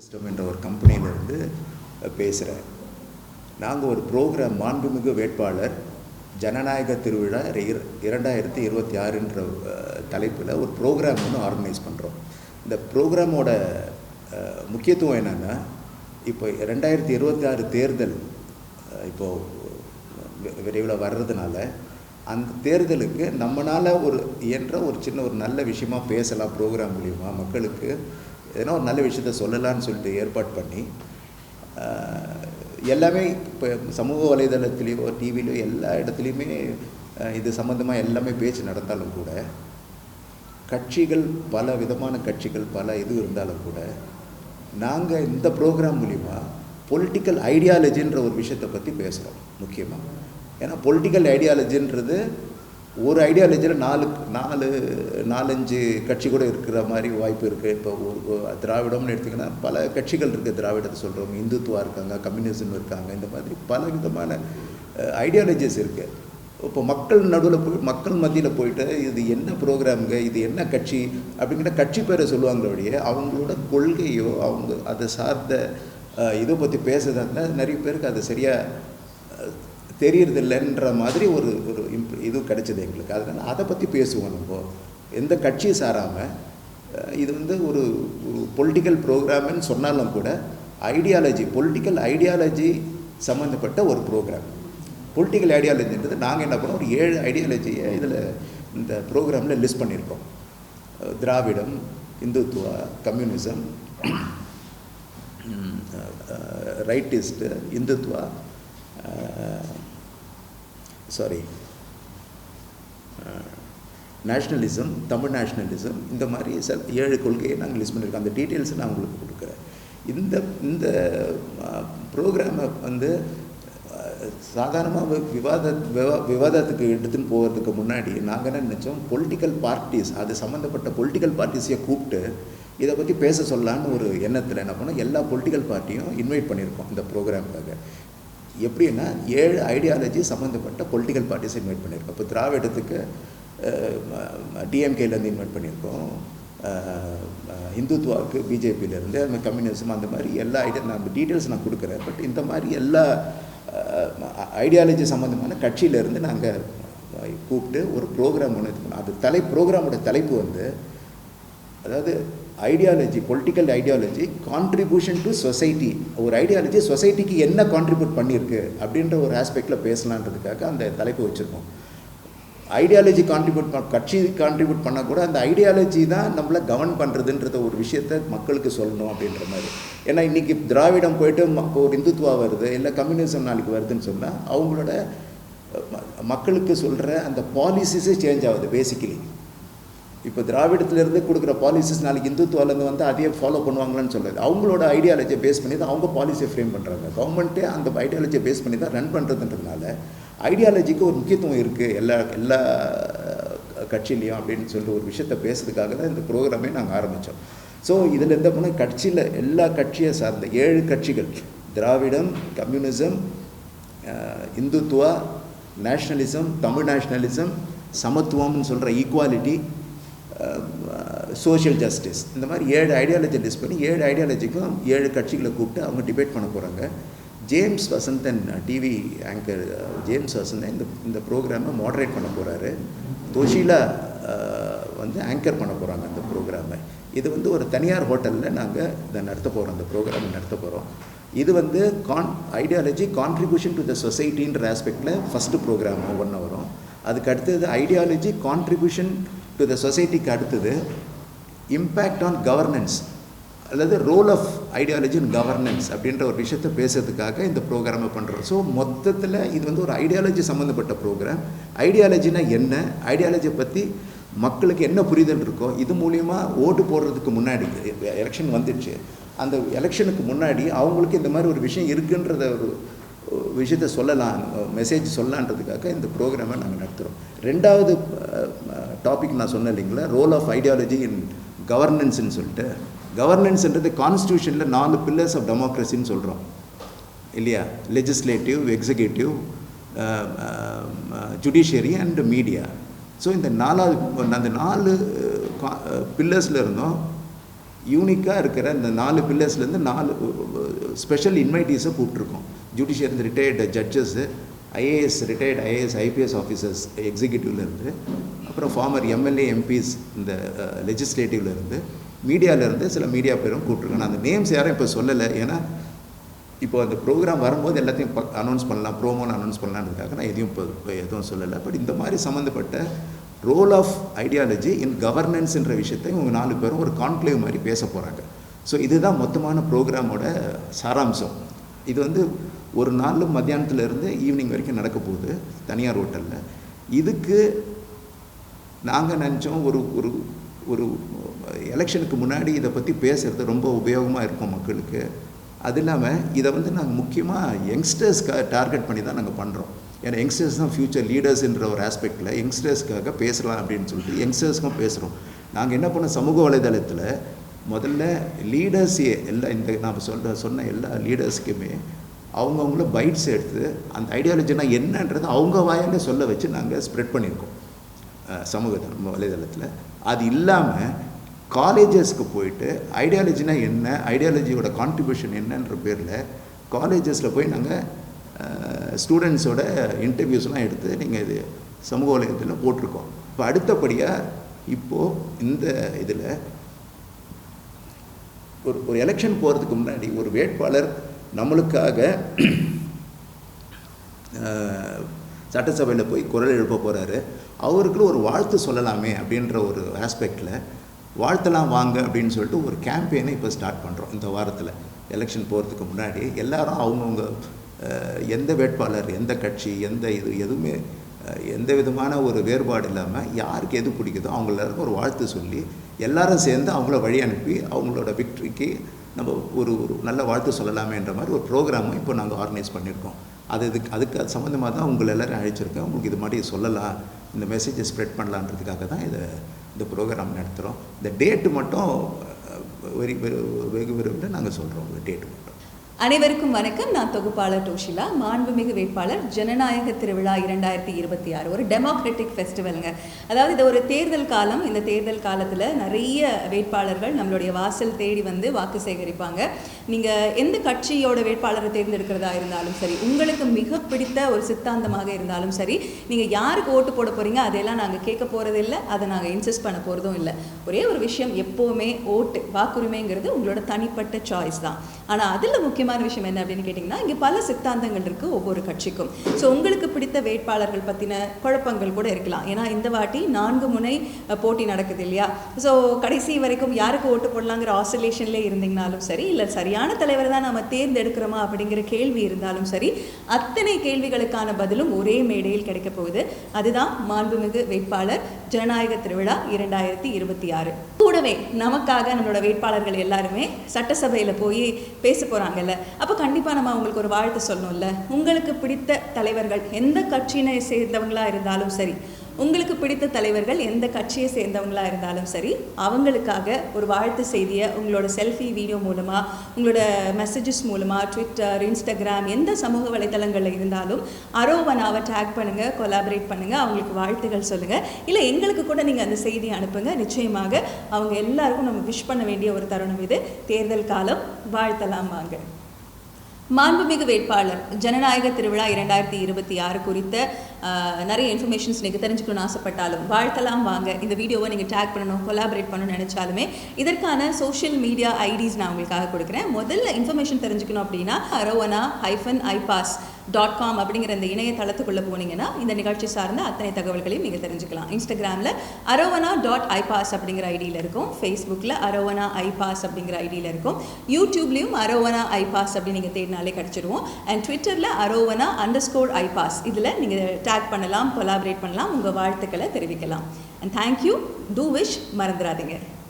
System என்ற ஒரு கம்பெனியிலிருந்து பேசுகிறேன். நாங்கள் ஒரு ப்ரோக்ராம் மாண்புமிகு வேட்பாளர் ஜனநாயக திருவிழா 2026 தலைப்பில் ஒரு ப்ரோக்ராம் ஒன்று ஆர்கனைஸ் பண்ணுறோம். இந்த ப்ரோக்ராமோட முக்கியத்துவம் என்னென்னா, இப்போ 2026 தேர்தல் இப்போது விரைவில் வர்றதுனால அந்த தேர்தலுக்கு நம்மளால் ஒரு சின்ன ஒரு நல்ல விஷயமா பேசலாம். ப்ரோக்ராம் மூலிமா மக்களுக்கு ஏன்னா ஒரு நல்ல விஷயத்த சொல்லலான்னு சொல்லிட்டு ஏற்பாடு பண்ணி எல்லாமே இப்போ சமூக வலைதளத்துலேயோ டிவிலையோ எல்லா இடத்துலையுமே இது சம்மந்தமாக எல்லாமே பேச்சு நடந்தாலும் கூட, கட்சிகள் பல விதமான கட்சிகள் பல இது இருந்தாலும் கூட, நாங்கள் இந்த ப்ரோக்ராம் மூலிமா பொலிட்டிக்கல் ஐடியாலஜின்ற ஒரு விஷயத்தை பற்றி பேசுகிறோம். முக்கியமாக ஏன்னா பொலிட்டிக்கல் ஐடியாலஜின்றது ஒரு ஐடியாலஜியில் 4-5 கட்சி கூட இருக்கிற மாதிரி வாய்ப்பு இருக்குது. இப்போ திராவிடம்னு எடுத்திங்கன்னா பல கட்சிகள் இருக்குது. திராவிடத்தை சொல்கிறவங்க இந்துத்துவா இருக்காங்க, கம்யூனிசம் இருக்காங்க, இந்த மாதிரி பல விதமான ஐடியாலஜிஸ் இருக்குது. இப்போ மக்கள் நடுவில் மக்கள் மத்தியில் போயிட்டு இது என்ன ப்ரோக்ராமுங்க, இது என்ன கட்சி அப்படிங்கிற கட்சி பேரை சொல்லுவாங்களோடைய அவங்களோட கொள்கையோ அவங்க அதை சார்ந்த இதை பற்றி பேசுறதா இருந்தால் நிறைய பேருக்கு அது சரியாக தெரியறதில்லைன்ற மாதிரி ஒரு இது கிடைச்சது எங்களுக்கு. அதனால் அதை பற்றி பேசுவோம். நம்ம எந்த கட்சியை சாராமல் இது ஒரு பொலிட்டிக்கல் ப்ரோக்ராம்னு சொன்னாலும் கூட பொலிட்டிக்கல் ஐடியாலஜி சம்மந்தப்பட்ட ஒரு ப்ரோக்ராம். பொலிட்டிக்கல் ஐடியாலஜின்றது நாங்கள் என்ன பண்ணோம், ஒரு 7 ஐடியாலஜியை இதில் இந்த ப்ரோக்ராமில் லிஸ்ட் பண்ணியிருக்கோம். திராவிடம், Hindutva, communism, rightist, Hindutva, nationalism, Tamil nationalism, இந்த மாதிரி 7 கொள்கையை நாங்கள் லிஸ்ட் பண்ணியிருக்கோம். அந்த டீட்டெயில்ஸை நான் உங்களுக்கு கொடுக்குறேன். இந்த ப்ரோக்ராமை சாதாரணமாக விவாதத்துக்கு எடுத்துன்னு போகிறதுக்கு முன்னாடி நாங்கள் என்ன நினச்சோம், பொலிட்டிக்கல் பார்ட்டிஸ், அது சம்மந்தப்பட்ட பொலிட்டிக்கல் பார்ட்டிஸையை கூப்பிட்டு இதை பற்றி பேச சொல்லலான்னு ஒரு எண்ணத்தில் என்ன பண்ணோம், எல்லா பொலிட்டிக்கல் பார்ட்டியும் இன்வைட் பண்ணியிருக்கோம் இந்த ப்ரோக்ராமுக்காக. எப்படின்னா 7 ஐடியாலஜி சம்மந்தப்பட்ட பொலிட்டிக்கல் பார்ட்டிஸ் இன்வைட் பண்ணியிருக்கோம். இப்போ திராவிடத்துக்கு டிஎம்கேலேருந்து இன்வைட் பண்ணியிருக்கோம், இந்துத்துவாவுக்கு பிஜேபியிலேருந்து, அந்த கம்யூனிசம், அந்த மாதிரி எல்லா நம்ம டீட்டெயில்ஸ் நான் கொடுக்குறேன். பட் இந்த மாதிரி எல்லா ஐடியாலஜி சம்மந்தமான கட்சியிலேருந்து நாங்கள் கூப்பிட்டு ஒரு ப்ரோக்ராம் ஒன்று இது பண்ணோம். அது ப்ரோக்ராமோட தலைப்பு அதாவது ideology, political ideology contribution to society. ஒரு ஐடியாலஜி சொசைட்டிக்கு என்ன கான்ட்ரிபியூட் பண்ணியிருக்கு அப்படின்ற ஒரு ஆஸ்பெக்டில் பேசலான்றதுக்காக அந்த தலைப்பு வச்சுருக்கோம். ஐடியாலஜி கட்சி கான்ட்ரிபியூட் பண்ணால் கூட அந்த ஐடியாலஜி தான் நம்மளை கவர்ன் பண்ணுறதுன்றத ஒரு விஷயத்தை மக்களுக்கு சொல்லணும் அப்படின்ற மாதிரி. ஏன்னா இன்றைக்கி திராவிடம் போயிட்டு ஒரு இந்துத்துவா வருது, இல்லை கம்யூனிசம் நாளைக்கு வருதுன்னு சொன்னால் அவங்களோட மக்களுக்கு சொல்கிற அந்த பாலிசிஸே சேஞ்ச் ஆகுது. பேசிக்கலி இப்போ திராவிடத்துலேருந்து கொடுக்குற பாலிசிஸ் நாளைக்கு இந்துத்துவாலேருந்து அதையே ஃபாலோ பண்ணுவாங்களான்னு சொல்லுது. அவங்களோட ஐடியாலஜியை பேஸ் பண்ணி தான் அவங்க பாலிசியை ஃப்ரேம் பண்ணுறாங்க. கவர்மெண்ட்டே அந்த ஐடியாலஜியை பேஸ் பண்ணி தான் ரன் பண்ணுறதுன்றதுனால ஐடியாலஜிக்கு ஒரு முக்கியத்துவம் இருக்குது எல்லா கட்சியிலையும் அப்படின்னு சொல்லிட்டு ஒரு விஷயத்தை பேசுறதுக்காக தான் இந்த ப்ரோக்ராமே நாங்கள் ஆரம்பித்தோம். ஸோ இதில் எந்த போனால் கட்சியில் எல்லா கட்சியை சார்ந்த 7 கட்சிகள், திராவிடம், communism, Hindutva, nationalism, Tamil nationalism, சமத்துவம்னு சொல்கிற ஈக்குவாலிட்டி, சோஷியல் ஜஸ்டிஸ், இந்த மாதிரி 7 ஐடியாலஜி லிஸ்ட் பண்ணி 7 ஐடியாலஜிக்கும் 7 கட்சிகளை கூப்பிட்டு அவங்க டிபேட் பண்ண போகிறாங்க. James Vasanthan, TV anchor James Vasanthan இந்த ப்ரோக்ராமை மாடரேட் பண்ண போகிறாரு. தோஷிலா ஆங்கர் பண்ண போகிறாங்க அந்த ப்ரோக்ராமை. இது ஒரு தனியார் ஹோட்டலில் நாங்கள் இதை நடத்த போகிறோம், அந்த ப்ரோக்ராமை நடத்த போகிறோம். இது ஐடியாலஜி கான்ட்ரிபியூஷன் டு த சொசைட்டின்ற ஆஸ்பெக்டில் ஃபஸ்ட்டு ப்ரோக்ராம் 1 வரும். அதுக்கு அடுத்தது ஐடியாலஜி கான்ட்ரிபியூஷன் டு த சொசைட்டிக்கு அடுத்தது இம்பேக்ட் ஆன் கவர்னன்ஸ், அல்லது role of ideology in governance அப்படின்ற ஒரு விஷயத்தை பேசுறதுக்காக இந்த ப்ரோக்ராமை பண்ணுறோம். ஸோ மொத்தத்தில் இது ஒரு ஐடியாலஜி சம்மந்தப்பட்ட ப்ரோக்ராம். ஐடியாலஜினா என்ன, ஐடியாலஜியை பற்றி மக்களுக்கு என்ன புரிதல் இருக்கோ, இது மூலிமா ஓட்டு போடுறதுக்கு முன்னாடி, எலெக்ஷன் வந்துடுச்சு, அந்த எலெக்ஷனுக்கு முன்னாடி அவங்களுக்கு இந்த மாதிரி ஒரு விஷயம் இருக்குன்றத ஒரு விஷயத்தை சொல்லலாம், மெசேஜ் சொல்லலான்றதுக்காக இந்த ப்ரோக்ராமை நாங்கள் நடத்துகிறோம். 2வது டாபிக் நான் சொன்னேன் இல்லைங்களா, ரோல் ஆஃப் ஐடியாலஜி இன் கவர்னன்ஸ்ன்னு சொல்லிட்டு. கவர்னன்ஸ்ன்றது கான்ஸ்டியூஷனில் 4 பில்லர்ஸ் ஆஃப் டெமோக்ரஸின்னு சொல்கிறோம் இல்லையா, legislative, executive, judiciary and media. So இந்த 4 பில்லர்ஸில் இருந்தோம் யூனிக்காக இருக்கிற இந்த 4 பில்லர்ஸ்லேருந்து 4 ஸ்பெஷல் இன்வைட்டீஸை கூப்பிட்ருக்கோம். Judiciary retired judges, IAS retired IAS IPS officers எக்ஸிக்யூட்டிவ்லேருந்து, அப்புறம் ஃபார்மர் எம்எல்ஏ எம்பிஸ் இந்த லெஜிஸ்லேட்டிவ்லேருந்து, மீடியாவிலேருந்து சில மீடியா பேரும் கூப்பிட்ருக்கோம். நான் அந்த நேம்ஸ் யாரும் இப்போ சொல்லலை, ஏன்னா இப்போ அந்த ப்ரோக்ராம் வரும்போது எல்லாத்தையும் அனௌன்ஸ் பண்ணலாம், ப்ரோமோன்னு அனௌன்ஸ் பண்ணலான்றதுக்காக நான் இப்போ எதுவும் சொல்லலை. பட் இந்த மாதிரி சம்மந்தப்பட்ட ரோல் ஆஃப் ஐடியாலஜி இன் கவர்னன்ஸ்ன்ற விஷயத்தை இவங்க 4 பேரும் ஒரு கான்க்ளேவ் மாதிரி பேச போகிறாங்க. ஸோ இதுதான் மொத்தமான ப்ரோக்ராமோட சாராம்சம். இது வந்து ஒரு நாள் மத்தியானத்துலேருந்து ஈவினிங் வரைக்கும் நடக்க போகுது தனியார் ஹோட்டலில். இதுக்கு நாங்கள் நினச்சோம் ஒரு ஒரு ஒரு எலெக்ஷனுக்கு முன்னாடி இதை பற்றி பேசுகிறது ரொம்ப உபயோகமாக இருக்கும் மக்களுக்கு. அது இல்லாமல் இதை வந்து நாங்கள் முக்கியமாக யங்ஸ்டர்ஸ்க்காக டார்கெட் பண்ணி தான் நாங்கள் பண்ணுறோம். ஏன்னா யங்ஸ்டர்ஸ் தான் ஃப்யூச்சர் லீடர்ஸ்ன்ற ஒரு ஆஸ்பெக்டில் யங்ஸ்டர்ஸ்க்காக பேசலாம் அப்படின்னு சொல்லிட்டு யங்ஸ்டர்ஸ்க்கும் பேசுகிறோம். நாங்கள் என்ன பண்ணோம், சமூக வலைதளத்தில் முதல்ல லீடர்ஸே எல்லாம் இந்த நான் சொன்ன எல்லா லீடர்ஸுக்குமே அவங்கவுங்கள பைட்ஸ் எடுத்து அந்த ஐடியாலஜினா என்னன்றது அவங்க வாயாலே சொல்ல வச்சு நாங்கள் ஸ்ப்ரெட் பண்ணியிருக்கோம் சமூக வலைதளத்தில். அது இல்லாமல் காலேஜஸ்க்கு போயிட்டு ஐடியாலஜினா என்ன, ஐடியாலஜியோட கான்ட்ரிபியூஷன் என்னன்ற பேரில் காலேஜஸில் போய் நாங்கள் ஸ்டூடெண்ட்ஸோட இன்டர்வியூஸ்லாம் எடுத்து நீங்கள் இது சமூக வலைதளத்தில் போட்டிருக்கோம். இப்போ அடுத்தபடியாக இப்போது இந்த இதில் ஒரு எலெக்ஷன் போகிறதுக்கு முன்னாடி ஒரு வேட்பாளர் நம்மளுக்காக சட்டசபையில் போய் குரல் எழுப்ப போகிறாரு, அவருக்கு ஒரு வாழ்த்து சொல்லலாமே அப்படின்ற ஒரு ஆஸ்பெக்டில் வாழ்த்தலாம் வாங்க அப்படின்னு சொல்லிட்டு ஒரு கேம்பெயினை இப்போ ஸ்டார்ட் பண்ணுறோம். இந்த வாரத்தில் எலெக்ஷன் போகிறதுக்கு முன்னாடி எல்லாரும் அவங்கவுங்க எந்த வேட்பாளர், எந்த கட்சி, எந்த இது எதுவுமே எந்த விதமான ஒரு வேறுபாடு இல்லாமல் யாருக்கு எது பிடிக்குதோ அவங்களுக்கு ஒரு வாழ்த்து சொல்லி எல்லாரும் சேர்ந்து அவங்கள வழி அனுப்பி அவங்களோட விக்ட்ரிக்கு நம்ம ஒரு நல்ல வாழ்த்து சொல்லலாமேன்ற மாதிரி ஒரு ப்ரோக்ராமும் இப்போ நாங்கள் ஆர்கனைஸ் பண்ணியிருக்கோம். அதுக்கு சம்மந்தமாக தான் உங்களை எல்லோரும் அழைச்சிருக்கேன். உங்களுக்கு இது மாதிரி சொல்லலாம், இந்த மெசேஜை ஸ்ப்ரெட் பண்ணலான்றதுக்காக தான் இந்த ப்ரோக்ராம் நடத்துகிறோம். இந்த டேட்டு மட்டும் வெகு விரைவில் நாங்கள் சொல்கிறோம். இந்த டேட்டு மட்டும். அனைவருக்கும் வணக்கம். நான் தொகுப்பாளர் டோஷிலா. மாண்புமிகு வேட்பாளர் ஜனநாயக திருவிழா 2026 ஒரு டெமோக்ராட்டிக் ஃபெஸ்டிவலுங்க. அதாவது இது ஒரு தேர்தல் காலம். இந்த தேர்தல் காலத்தில் நிறைய வேட்பாளர்கள் நம்மளுடைய வாசல் தேடி வந்து வாக்கு சேகரிப்பாங்க. நீங்கள் எந்த கட்சியோட வேட்பாளரை தேர்ந்தெடுக்கிறதா இருந்தாலும் சரி, உங்களுக்கு மிக பிடித்த ஒரு சித்தாந்தமாக இருந்தாலும் சரி, நீங்கள் யாருக்கு ஓட்டு போட போகிறீங்க அதெல்லாம் நாங்கள் கேட்க போகிறதில்லை, அதை நாங்கள் இன்சிஸ்ட் பண்ண போகிறதும் இல்லை. ஒரே ஒரு விஷயம், எப்போவுமே ஓட்டு வாக்குரிமைங்கிறது உங்களோட தனிப்பட்ட சாய்ஸ் தான். ஆனால் அதில் முக்கியமான விஷயம் என்ன அப்படின்னு கேட்டிங்கன்னா, இங்கே பல சித்தாந்தங்கள் இருக்குது ஒவ்வொரு கட்சிக்கும். ஸோ உங்களுக்கு பிடித்த வேட்பாளர்கள் பற்றின குழப்பங்கள் கூட இருக்கலாம். ஏன்னா இந்த வாட்டி 4 முனை போட்டி நடக்குது இல்லையா? ஸோ கடைசி வரைக்கும் யாருக்கு ஓட்டு போடலாங்கிற ஆசிலேஷன்லேயே இருந்தீங்கனாலும் சரி, இல்லை சரியான தலைவர் தான் நம்ம தேர்ந்தெடுக்கிறோமா அப்படிங்கிற கேள்வி இருந்தாலும் சரி, அத்தனை கேள்விகளுக்கான பதிலும் ஒரே மேடையில் கிடைக்க போகுது. அதுதான் மாண்புமிகு வேட்பாளர் ஜனநாயக திருவிழா 2026. கூடவே நமக்காக நம்மளோட வேட்பாளர்கள் எல்லாருமே சட்டசபையில் போய் பேச போகிறாங்கல்ல, அப்போ கண்டிப்பாக நம்ம அவங்களுக்கு ஒரு வாழ்த்து சொல்லணும்ல. உங்களுக்கு பிடித்த தலைவர்கள் எந்த கட்சியினை சேர்ந்தவங்களாக இருந்தாலும் சரி, உங்களுக்கு பிடித்த தலைவர்கள் எந்த கட்சியை சேர்ந்தவங்களாக இருந்தாலும் சரி, அவங்களுக்காக ஒரு வாழ்த்து செய்தியை உங்களோட செல்ஃபி வீடியோ மூலமாக, உங்களோட மெசேஜஸ் மூலமாக, ட்விட்டர், இன்ஸ்டாகிராம், எந்த சமூக வலைத்தளங்களில் இருந்தாலும் அரோவனாவை டேக் பண்ணுங்கள், கொலாபரேட் பண்ணுங்கள், அவங்களுக்கு வாழ்த்துகள் சொல்லுங்கள். இல்லை எங்களுக்கு கூட நீங்கள் அந்த செய்தியை அனுப்புங்க. நிச்சயமாக அவங்க எல்லாருக்கும் நம்ம விஷ் பண்ண வேண்டிய ஒரு தருணம் இது. தேர்தல் காலம், வாழ்த்தலாம் வாங்க. மாண்புமிகு வேட்பாளர் ஜனநாயக திருவிழா 2026 குறித்த நிறைய இன்ஃபர்மேஷன்ஸ் நீங்கள் தெரிஞ்சுக்கணும்னு ஆசைப்பட்டாலும், வாழ்த்தலாம் வாங்க இந்த வீடியோவை நீங்கள் டேக் பண்ணணும், கொலாபரேட் பண்ணணும்னு நினச்சாலுமே இதற்கான சோஷியல் மீடியா ஐடிஸ் நான் உங்களுக்காக கொடுக்குறேன். முதல்ல இன்ஃபர்மேஷன் தெரிஞ்சுக்கணும் அப்படின்னா arrovana-ipass.com அப்படிங்கிற இந்த இணையதளத்துக்குள்ளே போனீங்கன்னா இந்த நிகழ்ச்சி சார்ந்த அத்தனை தகவல்களையும் நீங்கள் தெரிஞ்சுக்கலாம். இன்ஸ்டாகிராமில் arrovana.ipass அப்படிங்கிற ஐடியில் இருக்கும், ஃபேஸ்புக்கில் arrovana ipass அப்படிங்கிற ஐடியில் இருக்கும், யூடியூப்லேயும் arrovana ipass அப்படின்னு நீங்கள் தேடினாலே கிடச்சிருவோம். அண்ட் ட்விட்டரில் arrovana_ipass இதில் நீங்கள் டேக் பண்ணலாம், கொலாபரேட் பண்ணலாம், உங்கள் வாழ்த்துக்களை தெரிவிக்கலாம். And thank you. டூ விஷ் மறந்துடாதீங்க.